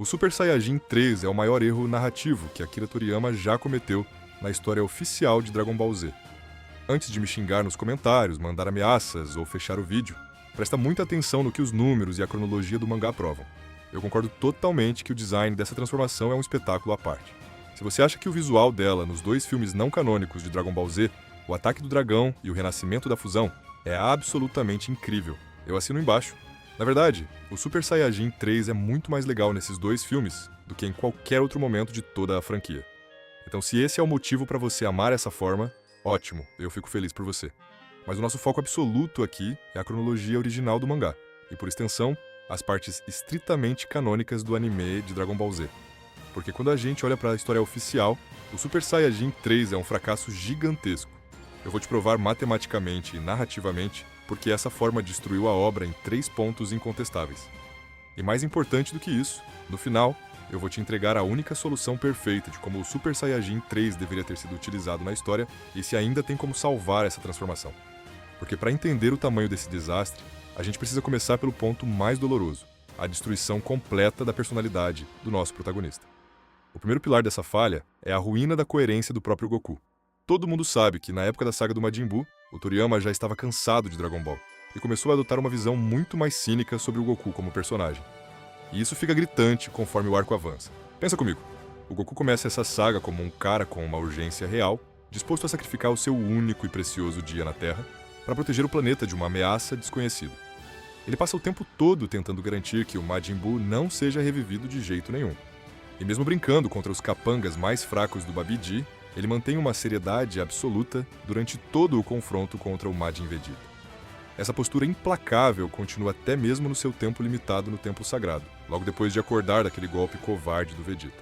O Super Saiyajin 3 é o maior erro narrativo que Akira Toriyama já cometeu na história oficial de Dragon Ball Z. Antes de me xingar nos comentários, mandar ameaças ou fechar o vídeo, presta muita atenção no que os números e a cronologia do mangá provam. Eu concordo totalmente que o design dessa transformação é um espetáculo à parte. Se você acha que o visual dela nos dois filmes não canônicos de Dragon Ball Z, o Ataque do Dragão e o Renascimento da Fusão, é absolutamente incrível. Eu assino embaixo. Na verdade, o Super Saiyajin 3 é muito mais legal nesses dois filmes do que em qualquer outro momento de toda a franquia. Então, se esse é o motivo para você amar essa forma, ótimo, eu fico feliz por você. Mas o nosso foco absoluto aqui é a cronologia original do mangá, e por extensão, as partes estritamente canônicas do anime de Dragon Ball Z. Porque quando a gente olha para a história oficial, o Super Saiyajin 3 é um fracasso gigantesco. Eu vou te provar matematicamente e narrativamente porque essa forma destruiu a obra em 3 pontos incontestáveis. E mais importante do que isso, no final, eu vou te entregar a única solução perfeita de como o Super Saiyajin 3 deveria ter sido utilizado na história e se ainda tem como salvar essa transformação. Porque para entender o tamanho desse desastre, a gente precisa começar pelo ponto mais doloroso, a destruição completa da personalidade do nosso protagonista. O primeiro pilar dessa falha é a ruína da coerência do próprio Goku. Todo mundo sabe que na época da saga do Majin Buu, o Toriyama já estava cansado de Dragon Ball e começou a adotar uma visão muito mais cínica sobre o Goku como personagem. E isso fica gritante conforme o arco avança. Pensa comigo, o Goku começa essa saga como um cara com uma urgência real, disposto a sacrificar o seu único e precioso dia na Terra para proteger o planeta de uma ameaça desconhecida. Ele passa o tempo todo tentando garantir que o Majin Buu não seja revivido de jeito nenhum. E mesmo brincando contra os capangas mais fracos do Babidi, ele mantém uma seriedade absoluta durante todo o confronto contra o Majin Vegeta. Essa postura implacável continua até mesmo no seu tempo limitado no Templo Sagrado, logo depois de acordar daquele golpe covarde do Vegeta.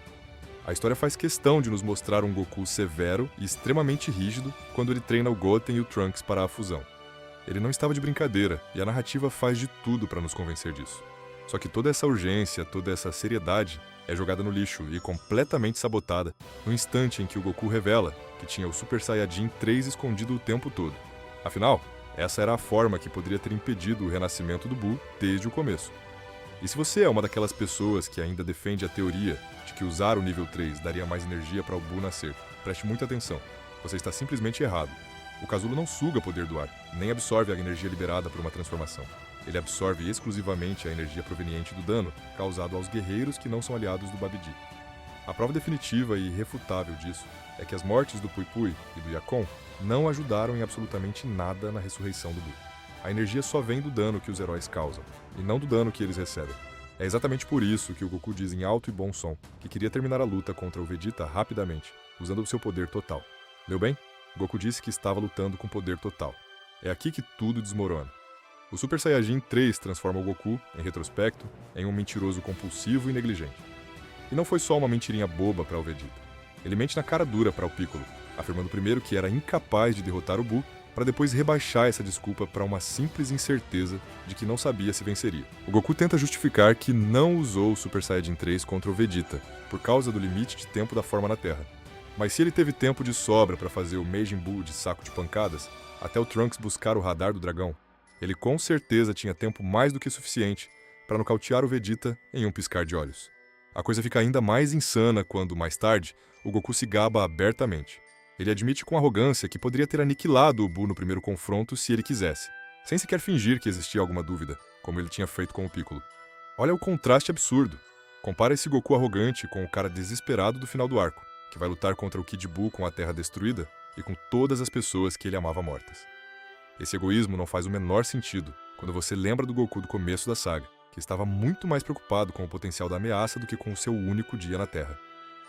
A história faz questão de nos mostrar um Goku severo e extremamente rígido quando ele treina o Goten e o Trunks para a fusão. Ele não estava de brincadeira, e a narrativa faz de tudo para nos convencer disso. Só que toda essa urgência, toda essa seriedade é jogada no lixo e completamente sabotada no instante em que o Goku revela que tinha o Super Saiyajin 3 escondido o tempo todo. Afinal, essa era a forma que poderia ter impedido o renascimento do Buu desde o começo. E se você é uma daquelas pessoas que ainda defende a teoria de que usar o nível 3 daria mais energia para o Buu nascer, preste muita atenção. Você está simplesmente errado. O casulo não suga poder do ar, nem absorve a energia liberada por uma transformação. Ele absorve exclusivamente a energia proveniente do dano causado aos guerreiros que não são aliados do Babidi. A prova definitiva e irrefutável disso é que as mortes do Pui Pui e do Yakon não ajudaram em absolutamente nada na ressurreição do Buu. A energia só vem do dano que os heróis causam, e não do dano que eles recebem. É exatamente por isso que o Goku diz em alto e bom som que queria terminar a luta contra o Vegeta rapidamente, usando o seu poder total. Leu bem? Goku disse que estava lutando com poder total. É aqui que tudo desmorona. O Super Saiyajin 3 transforma o Goku, em retrospecto, em um mentiroso compulsivo e negligente. E não foi só uma mentirinha boba para o Vegeta. Ele mente na cara dura para o Piccolo, afirmando primeiro que era incapaz de derrotar o Buu, para depois rebaixar essa desculpa para uma simples incerteza de que não sabia se venceria. O Goku tenta justificar que não usou o Super Saiyajin 3 contra o Vegeta, por causa do limite de tempo da forma na Terra. Mas se ele teve tempo de sobra para fazer o Majin Buu de saco de pancadas, até o Trunks buscar o radar do dragão, ele com certeza tinha tempo mais do que suficiente para nocautear o Vegeta em um piscar de olhos. A coisa fica ainda mais insana quando, mais tarde, o Goku se gaba abertamente. Ele admite com arrogância que poderia ter aniquilado o Buu no primeiro confronto se ele quisesse, sem sequer fingir que existia alguma dúvida, como ele tinha feito com o Piccolo. Olha o contraste absurdo. Compara esse Goku arrogante com o cara desesperado do final do arco, que vai lutar contra o Kid Buu com a Terra destruída e com todas as pessoas que ele amava mortas. Esse egoísmo não faz o menor sentido quando você lembra do Goku do começo da saga, que estava muito mais preocupado com o potencial da ameaça do que com o seu único dia na Terra.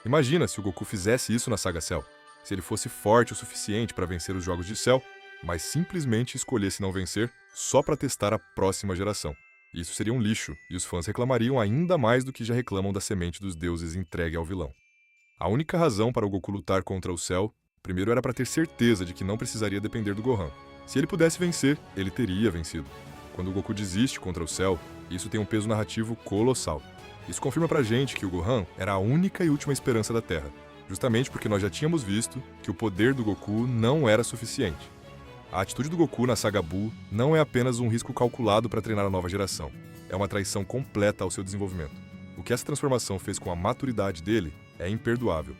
Imagina se o Goku fizesse isso na saga Cell, se ele fosse forte o suficiente para vencer os Jogos de Cell, mas simplesmente escolhesse não vencer só para testar a próxima geração. Isso seria um lixo, e os fãs reclamariam ainda mais do que já reclamam da semente dos deuses entregue ao vilão. A única razão para o Goku lutar contra o Cell, primeiro era para ter certeza de que não precisaria depender do Gohan. Se ele pudesse vencer, ele teria vencido. Quando o Goku desiste contra o Cell, isso tem um peso narrativo colossal. Isso confirma pra gente que o Gohan era a única e última esperança da Terra, justamente porque nós já tínhamos visto que o poder do Goku não era suficiente. A atitude do Goku na saga Buu não é apenas um risco calculado para treinar a nova geração. É uma traição completa ao seu desenvolvimento. O que essa transformação fez com a maturidade dele é imperdoável.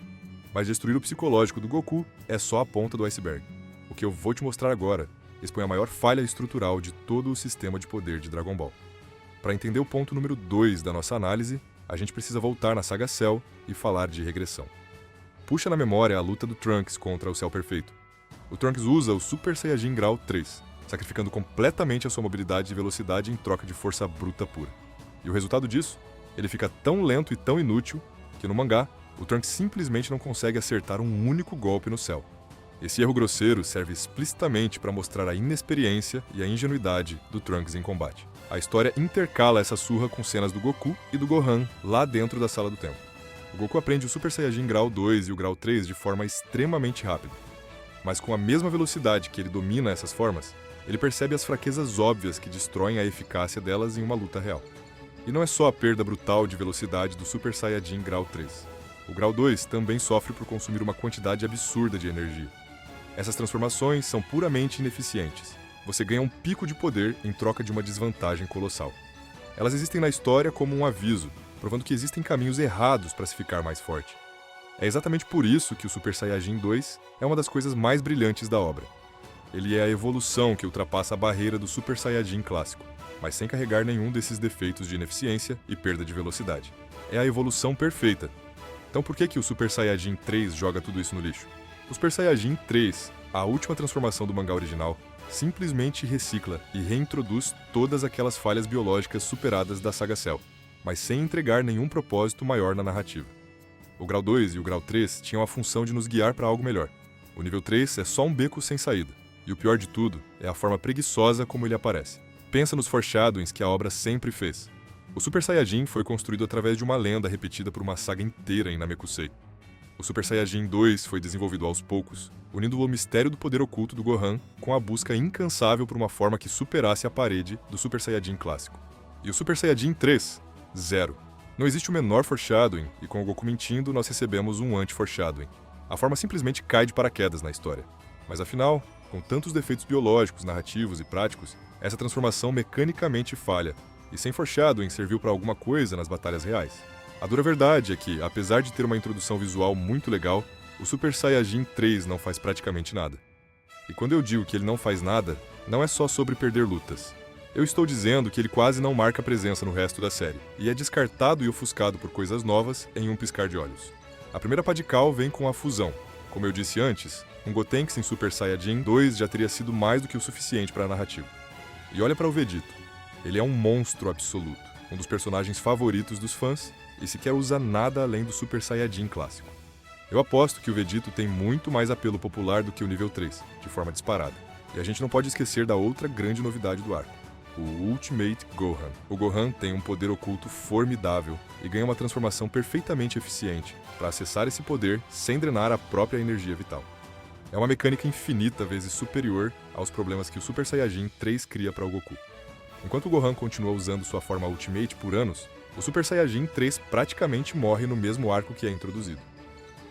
Mas destruir o psicológico do Goku é só a ponta do iceberg. O que eu vou te mostrar agora expõe a maior falha estrutural de todo o sistema de poder de Dragon Ball. Para entender o ponto número 2 da nossa análise, a gente precisa voltar na saga Cell e falar de regressão. Puxa na memória a luta do Trunks contra o Cell Perfeito. O Trunks usa o Super Saiyajin Grau 3, sacrificando completamente a sua mobilidade e velocidade em troca de força bruta pura. E o resultado disso? Ele fica tão lento e tão inútil que no mangá, o Trunks simplesmente não consegue acertar um único golpe no Cell. Esse erro grosseiro serve explicitamente para mostrar a inexperiência e a ingenuidade do Trunks em combate. A história intercala essa surra com cenas do Goku e do Gohan lá dentro da Sala do Tempo. O Goku aprende o Super Saiyajin Grau 2 e o Grau 3 de forma extremamente rápida. Mas com a mesma velocidade que ele domina essas formas, ele percebe as fraquezas óbvias que destroem a eficácia delas em uma luta real. E não é só a perda brutal de velocidade do Super Saiyajin Grau 3. O Grau 2 também sofre por consumir uma quantidade absurda de energia. Essas transformações são puramente ineficientes. Você ganha um pico de poder em troca de uma desvantagem colossal. Elas existem na história como um aviso, provando que existem caminhos errados para se ficar mais forte. É exatamente por isso que o Super Saiyajin 2 é uma das coisas mais brilhantes da obra. Ele é a evolução que ultrapassa a barreira do Super Saiyajin clássico, mas sem carregar nenhum desses defeitos de ineficiência e perda de velocidade. É a evolução perfeita. Então por que o Super Saiyajin 3 joga tudo isso no lixo? O Super Saiyajin 3, a última transformação do mangá original, simplesmente recicla e reintroduz todas aquelas falhas biológicas superadas da saga Cell, mas sem entregar nenhum propósito maior na narrativa. O Grau 2 e o Grau 3 tinham a função de nos guiar para algo melhor. O nível 3 é só um beco sem saída, e o pior de tudo é a forma preguiçosa como ele aparece. Pensa nos foreshadowings que a obra sempre fez. O Super Saiyajin foi construído através de uma lenda repetida por uma saga inteira em Namekusei. O Super Saiyajin 2 foi desenvolvido aos poucos, unindo o mistério do poder oculto do Gohan com a busca incansável por uma forma que superasse a parede do Super Saiyajin clássico. E o Super Saiyajin 3? Zero. Não existe o menor foreshadowing, e com o Goku mentindo, nós recebemos um anti-foreshadowing. A forma simplesmente cai de paraquedas na história. Mas afinal, com tantos defeitos biológicos, narrativos e práticos, essa transformação mecanicamente falha, e sem foreshadowing serviu para alguma coisa nas batalhas reais. A dura verdade é que, apesar de ter uma introdução visual muito legal, o Super Saiyajin 3 não faz praticamente nada. E quando eu digo que ele não faz nada, não é só sobre perder lutas. Eu estou dizendo que ele quase não marca presença no resto da série, e é descartado e ofuscado por coisas novas em um piscar de olhos. A primeira pá de cal vem com a fusão. Como eu disse antes, um Gotenks em Super Saiyajin 2 já teria sido mais do que o suficiente para a narrativa. E olha para o Vegito. Ele é um monstro absoluto, um dos personagens favoritos dos fãs, e sequer usa nada além do Super Saiyajin clássico. Eu aposto que o Vegito tem muito mais apelo popular do que o nível 3, de forma disparada. E a gente não pode esquecer da outra grande novidade do arco, o Ultimate Gohan. O Gohan tem um poder oculto formidável e ganha uma transformação perfeitamente eficiente para acessar esse poder sem drenar a própria energia vital. É uma mecânica infinita vezes superior aos problemas que o Super Saiyajin 3 cria para o Goku. Enquanto o Gohan continua usando sua forma Ultimate por anos, o Super Saiyajin 3 praticamente morre no mesmo arco que é introduzido.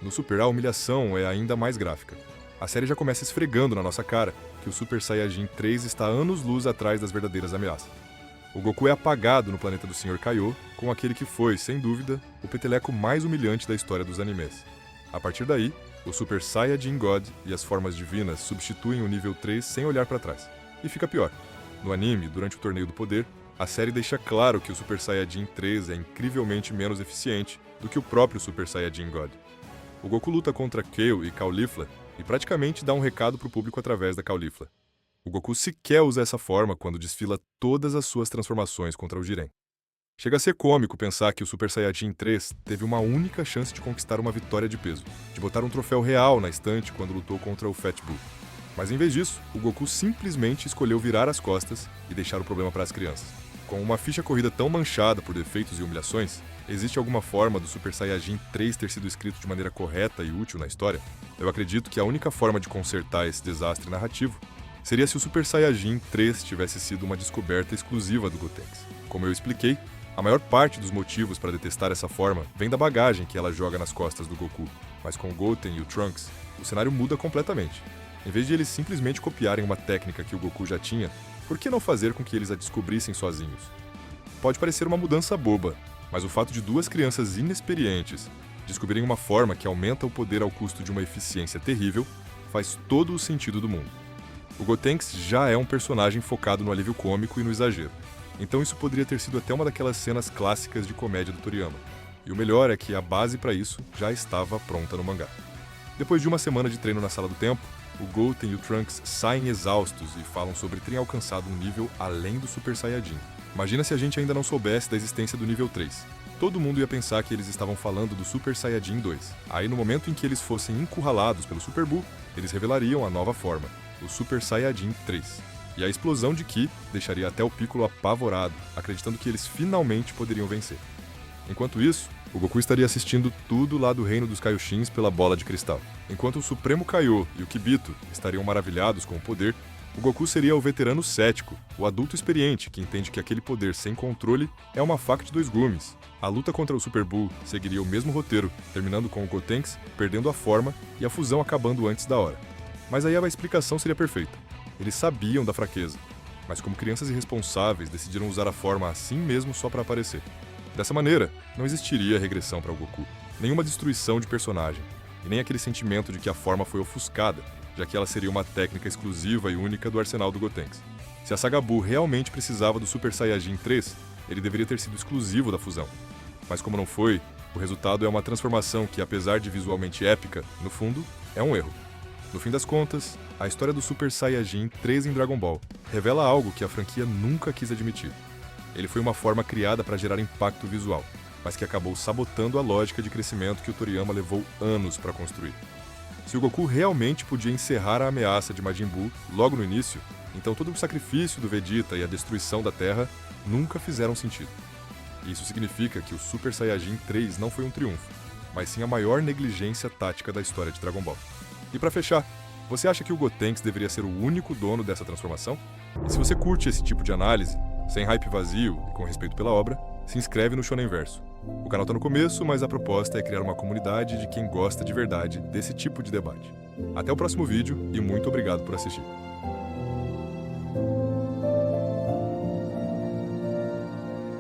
No Super, a humilhação é ainda mais gráfica. A série já começa esfregando na nossa cara que o Super Saiyajin 3 está anos-luz atrás das verdadeiras ameaças. O Goku é apagado no planeta do Sr. Kaiô, com aquele que foi, sem dúvida, o peteleco mais humilhante da história dos animes. A partir daí, o Super Saiyajin God e as formas divinas substituem o nível 3 sem olhar para trás. E fica pior. No anime, durante o Torneio do Poder, a série deixa claro que o Super Saiyajin 3 é incrivelmente menos eficiente do que o próprio Super Saiyajin God. O Goku luta contra Kale e Caulifla e praticamente dá um recado pro público através da Caulifla. O Goku sequer usa essa forma quando desfila todas as suas transformações contra o Jiren. Chega a ser cômico pensar que o Super Saiyajin 3 teve uma única chance de conquistar uma vitória de peso, de botar um troféu real na estante quando lutou contra o Fat Bull. Mas em vez disso, o Goku simplesmente escolheu virar as costas e deixar o problema para as crianças. Com uma ficha corrida tão manchada por defeitos e humilhações, existe alguma forma do Super Saiyajin 3 ter sido escrito de maneira correta e útil na história? Eu acredito que a única forma de consertar esse desastre narrativo seria se o Super Saiyajin 3 tivesse sido uma descoberta exclusiva do Gotenks. Como eu expliquei, a maior parte dos motivos para detestar essa forma vem da bagagem que ela joga nas costas do Goku, mas com o Goten e o Trunks, o cenário muda completamente. Em vez de eles simplesmente copiarem uma técnica que o Goku já tinha, por que não fazer com que eles a descobrissem sozinhos? Pode parecer uma mudança boba, Mas o fato de duas crianças inexperientes descobrirem uma forma que aumenta o poder ao custo de uma eficiência terrível faz todo o sentido do mundo. O Gotenks já é um personagem focado no alívio cômico e no exagero, então isso poderia ter sido até uma daquelas cenas clássicas de comédia do Toriyama. E o melhor é que a base para isso já estava pronta no mangá. Depois de uma semana de treino na Sala do Tempo, o Goten e o Trunks saem exaustos e falam sobre terem alcançado um nível além do Super Saiyajin. Imagina se a gente ainda não soubesse da existência do nível 3. Todo mundo ia pensar que eles estavam falando do Super Saiyajin 2. Aí no momento em que eles fossem encurralados pelo Super Buu, eles revelariam a nova forma, o Super Saiyajin 3. E a explosão de Ki deixaria até o Piccolo apavorado, acreditando que eles finalmente poderiam vencer. Enquanto isso, o Goku estaria assistindo tudo lá do reino dos Kaioshins pela bola de cristal. Enquanto o Supremo Kaiô e o Kibito estariam maravilhados com o poder, o Goku seria o veterano cético, o adulto experiente que entende que aquele poder sem controle é uma faca de dois gumes. A luta contra o Super Buu seguiria o mesmo roteiro, terminando com o Gotenks perdendo a forma e a fusão acabando antes da hora. Mas aí a explicação seria perfeita. Eles sabiam da fraqueza, mas como crianças irresponsáveis decidiram usar a forma assim mesmo só para aparecer. Dessa maneira, não existiria regressão para o Goku, nenhuma destruição de personagem, e nem aquele sentimento de que a forma foi ofuscada, já que ela seria uma técnica exclusiva e única do arsenal do Gotenks. Se a saga Buu realmente precisava do Super Saiyajin 3, ele deveria ter sido exclusivo da fusão. Mas como não foi, o resultado é uma transformação que, apesar de visualmente épica, no fundo, é um erro. No fim das contas, a história do Super Saiyajin 3 em Dragon Ball revela algo que a franquia nunca quis admitir. Ele foi uma forma criada para gerar impacto visual, mas que acabou sabotando a lógica de crescimento que o Toriyama levou anos para construir. Se o Goku realmente podia encerrar a ameaça de Majin Buu logo no início, então todo o sacrifício do Vegeta e a destruição da Terra nunca fizeram sentido. Isso significa que o Super Saiyajin 3 não foi um triunfo, mas sim a maior negligência tática da história de Dragon Ball. E para fechar, você acha que o Gotenks deveria ser o único dono dessa transformação? E se você curte esse tipo de análise, sem hype vazio e com respeito pela obra, se inscreve no Shonen Verso. O canal tá no começo, mas a proposta é criar uma comunidade de quem gosta de verdade desse tipo de debate. Até o próximo vídeo e muito obrigado por assistir.